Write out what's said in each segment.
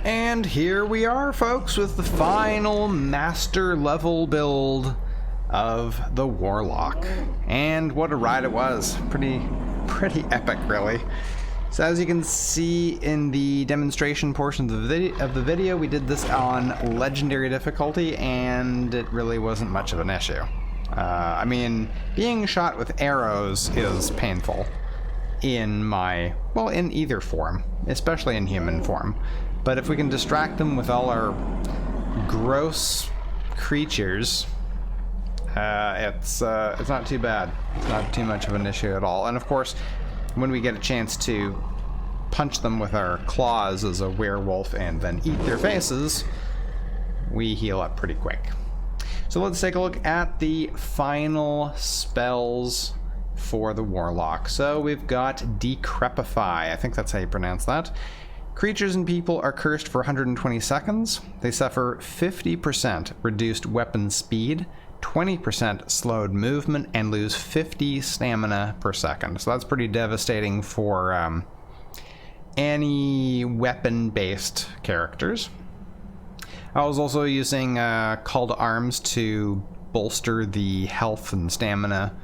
And here we are, folks, with the final master level build of the Warlock. And what a ride it was. Pretty epic, really. So as you can see in the demonstration portion of the video, we did this on legendary difficulty, and it really wasn't much of an issue. I mean, being shot with arrows is painful in either form, especially in human form. But if we can distract them with all our gross creatures, it's not too bad. It's not too much of an issue at all. And of course, when we get a chance to punch them with our claws as a werewolf and then eat their faces, we heal up pretty quick. So let's take a look at the final spells for the Warlock. So we've got Decrepify. I think that's how you pronounce that. Creatures and people are cursed for 120 seconds. They suffer 50% reduced weapon speed, 20% slowed movement, and lose 50 stamina per second. So that's pretty devastating for any weapon-based characters. I was also using Call to Arms to bolster the health and stamina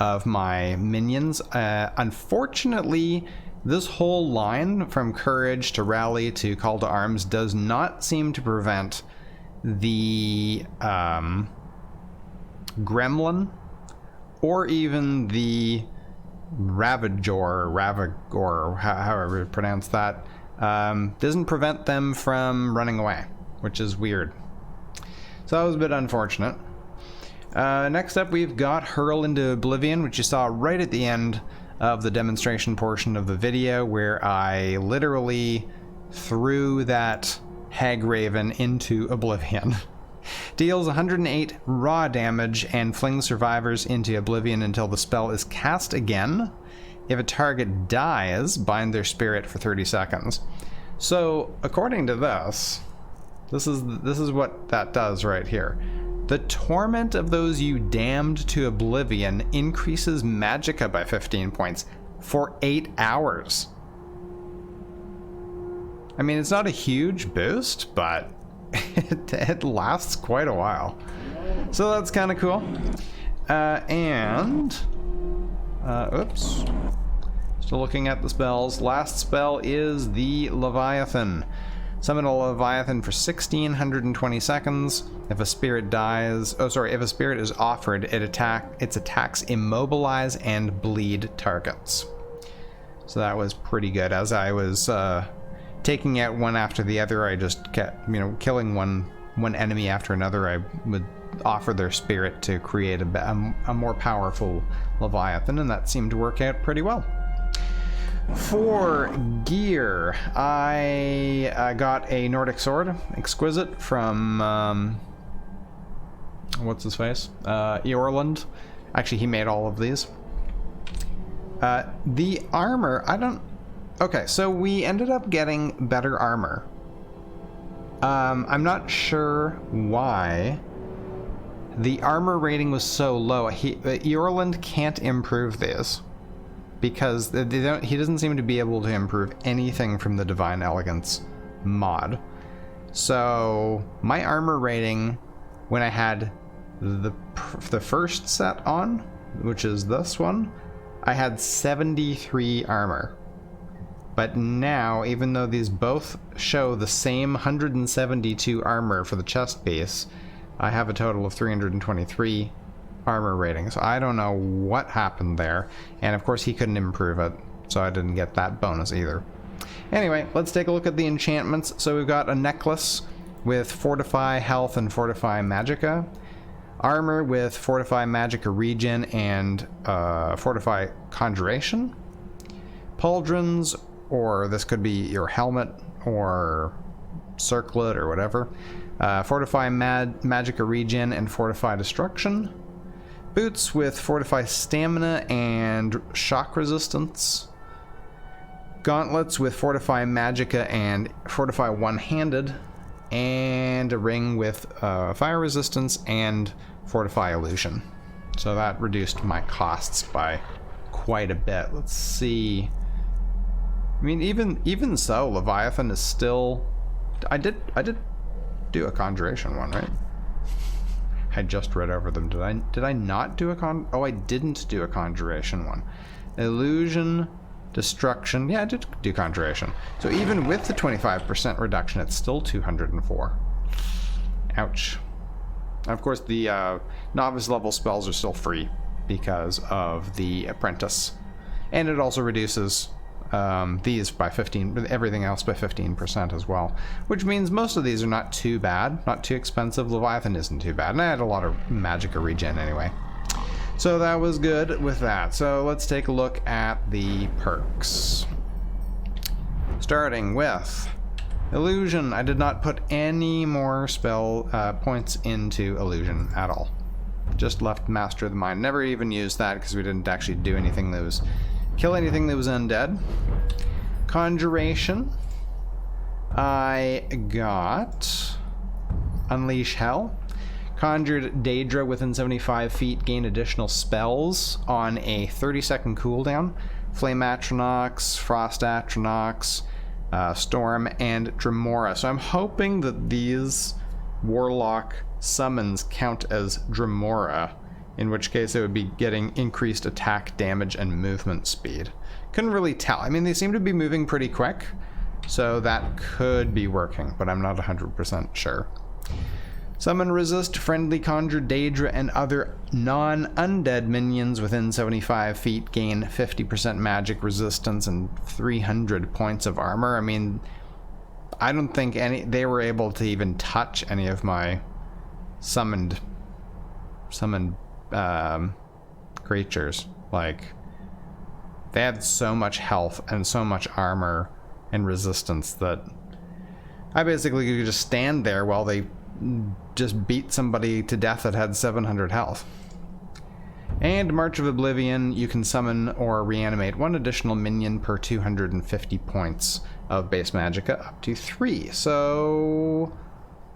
of my minions. Unfortunately, this whole line, from Courage to Rally to Call to Arms, does not seem to prevent the Gremlin or even the Ravagor, however you pronounce that, doesn't prevent them from running away, which is weird. So that was a bit unfortunate. Next up, we've got Hurl into Oblivion, which you saw right at the end of the demonstration portion of the video, where I literally threw that Hag Raven into Oblivion. Deals 108 raw damage and flings survivors into Oblivion until the spell is cast again. If a target dies, bind their spirit for 30 seconds. So, according to this is what that does right here. The torment of those you damned to Oblivion increases magicka by 15 points for 8 hours. I mean, it's not a huge boost, but it lasts quite a while. So that's kind of cool. Oops. Still looking at the spells. Last spell is the Leviathan. Summon a Leviathan for 1620 seconds. If a spirit if a spirit is offered, its attacks immobilize and bleed targets. So that was pretty good. As I was taking out one after the other, I just kept, killing one enemy after another. I would offer their spirit to create a more powerful Leviathan, and that seemed to work out pretty well. For gear, I got a Nordic sword, Exquisite, from what's his face? Eorland. Actually, he made all of these. The armor, okay, so we ended up getting better armor. I'm not sure why the armor rating was so low. Eorland can't improve these, because he doesn't seem to be able to improve anything from the Divine Elegance mod. So my armor rating, when I had the first set on, which is this one, I had 73 armor. But now, even though these both show the same 172 armor for the chest piece, I have a total of 323 armor rating. So I don't know what happened there. And of course he couldn't improve it, so I didn't get that bonus either. Anyway, let's take a look at the enchantments. So we've got a necklace with Fortify Health and Fortify Magicka. Armor with Fortify Magicka Regen and Fortify Conjuration. Pauldrons, or this could be your helmet or circlet or whatever. Fortify Magicka Regen and Fortify Destruction. Boots with Fortify Stamina and Shock Resistance. Gauntlets with Fortify Magicka and Fortify One-Handed. And a ring with Fire Resistance and Fortify Illusion. So that reduced my costs by quite a bit. Let's see. I mean, even so, Leviathan is still I did do a Conjuration one, right? I just read over them. Did I not do oh, I didn't do a Conjuration one. Illusion, Destruction. Yeah, I did do Conjuration. So even with the 25% reduction, it's still 204. Ouch. Of course, the novice level spells are still free because of the apprentice. And it also reduces these by 15, everything else by 15% as well. Which means most of these are not too bad, not too expensive. Leviathan isn't too bad. And I had a lot of Magicka regen anyway. So that was good with that. So let's take a look at the perks. Starting with Illusion. I did not put any more spell points into Illusion at all. Just left Master of the Mind. Never even used that because we didn't actually do anything that was... kill anything that was undead. Conjuration. I got Unleash Hell. Conjured Daedra within 75 feet, gain additional spells on a 30-second cooldown. Flame Atronach, Frost Atronach, Storm, and Dremora. So I'm hoping that these Warlock summons count as Dremora, in which case it would be getting increased attack, damage, and movement speed. Couldn't really tell. I mean, they seem to be moving pretty quick, so that could be working, but I'm not 100% sure. Summon Resist, Friendly Conjure Daedra, and other non-undead minions within 75 feet gain 50% magic resistance and 300 points of armor. I mean, I don't think they were able to even touch any of my summoned creatures. Like, they had so much health and so much armor and resistance that I basically could just stand there while they just beat somebody to death that had 700 health. And March of Oblivion, you can summon or reanimate one additional minion per 250 points of base magicka, up to 3. So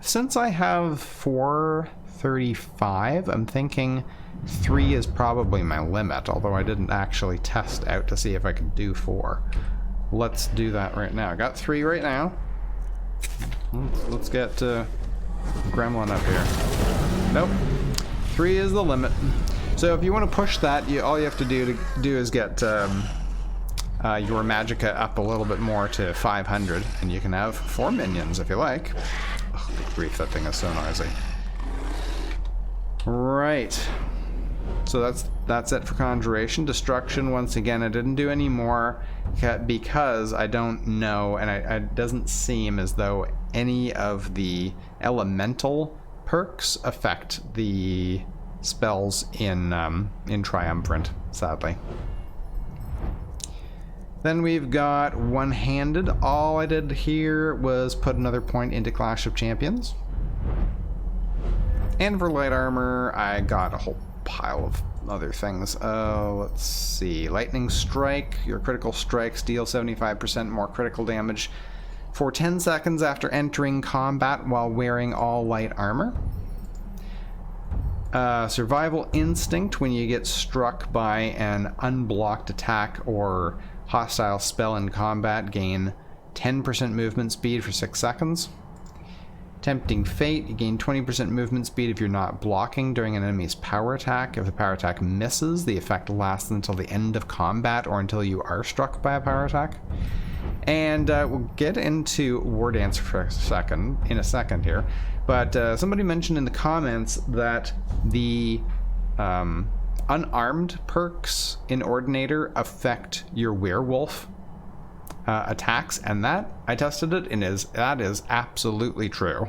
since I have 435, I'm thinking 3 is probably my limit, although I didn't actually test out to see if I could do 4. Let's do that right now. I got 3 right now. Let's get Gremlin up here. Nope. 3 is the limit. So if you want to push that, all you have to do is get your magicka up a little bit more to 500, and you can have 4 minions if you like. Oh, good grief, that thing is so noisy. Right. So that's it for Conjuration. Destruction, once again, I didn't do any more because I don't know, and it doesn't seem as though any of the elemental perks affect the spells in Triumvirate, sadly. Then we've got One-Handed. All I did here was put another point into Clash of Champions. And for light armor, I got a whole pile of other things. Let's see. Lightning Strike. Your critical strikes deal 75% more critical damage for 10 seconds after entering combat while wearing all light armor. Survival Instinct. When you get struck by an unblocked attack or hostile spell in combat, gain 10% movement speed for 6 seconds. Tempting Fate, you gain 20% movement speed if you're not blocking during an enemy's power attack. If the power attack misses, the effect lasts until the end of combat or until you are struck by a power attack. And we'll get into War Dance for a second here. But somebody mentioned in the comments that the unarmed perks in Ordinator affect your werewolf attacks, and that I tested it, and that is absolutely true.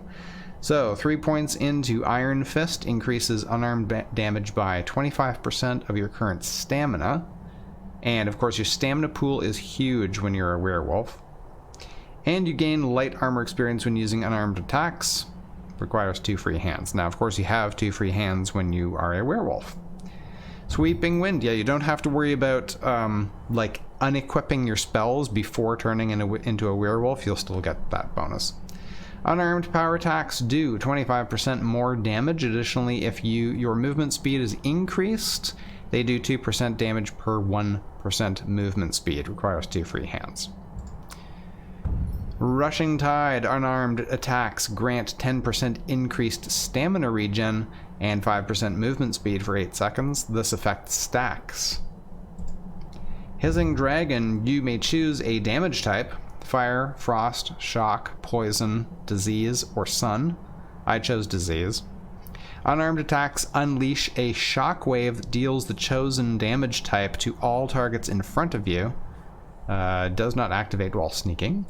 So 3 points into Iron Fist increases unarmed damage by 25% of your current stamina, and of course your stamina pool is huge when you're a werewolf. And you gain light armor experience when using unarmed attacks. Requires 2 free hands. Now of course you have 2 free hands when you are a werewolf. Sweeping Wind, yeah, you don't have to worry about like unequipping your spells before turning into a werewolf. You'll still get that bonus. Unarmed power attacks do 25% more damage. Additionally, if your movement speed is increased, they do 2% damage per 1% movement speed. Requires 2 free hands. Rushing Tide, unarmed attacks grant 10% increased stamina regen and 5% movement speed for 8 seconds. This effect stacks. Hissing Dragon, you may choose a damage type: fire, frost, shock, poison, disease, or sun. I chose disease. Unarmed attacks unleash a shockwave that deals the chosen damage type to all targets in front of you. Does not activate while sneaking.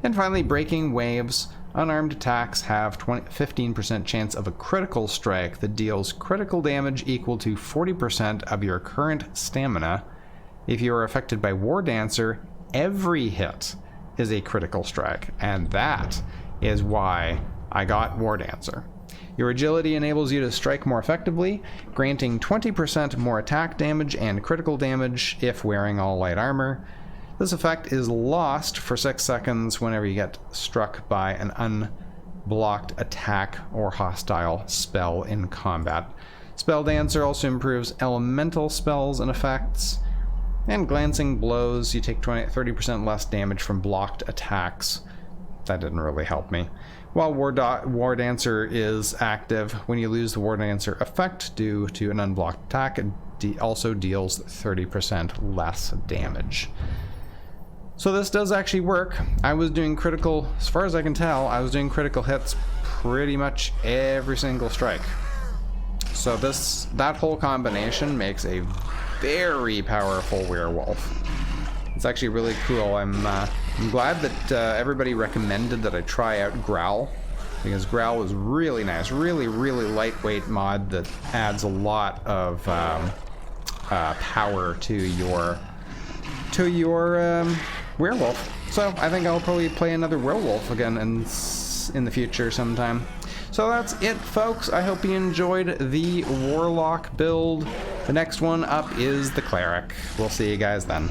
And finally, Breaking Waves. Unarmed attacks have 15% chance of a critical strike that deals critical damage equal to 40% of your current stamina. If you are affected by War Dancer, every hit is a critical strike, and that is why I got War Dancer. Your agility enables you to strike more effectively, granting 20% more attack damage and critical damage if wearing all light armor. This effect is lost for 6 seconds whenever you get struck by an unblocked attack or hostile spell in combat. Spell Dancer also improves elemental spells and effects. And Glancing Blows, you take 30% less damage from blocked attacks. That didn't really help me. While War Dancer is active, when you lose the War Dancer effect due to an unblocked attack, it also deals 30% less damage. So this does actually work. I was doing critical, as far as I can tell, I was doing critical hits pretty much every single strike. So that whole combination makes a very powerful werewolf. It's actually really cool. I'm glad that everybody recommended that I try out Growl, because Growl is really nice, really lightweight mod that adds a lot of power to your werewolf. So I think I'll probably play another werewolf again in the future sometime. So that's it, folks. I hope you enjoyed the Warlock build. The next one up is the Cleric. We'll see you guys then.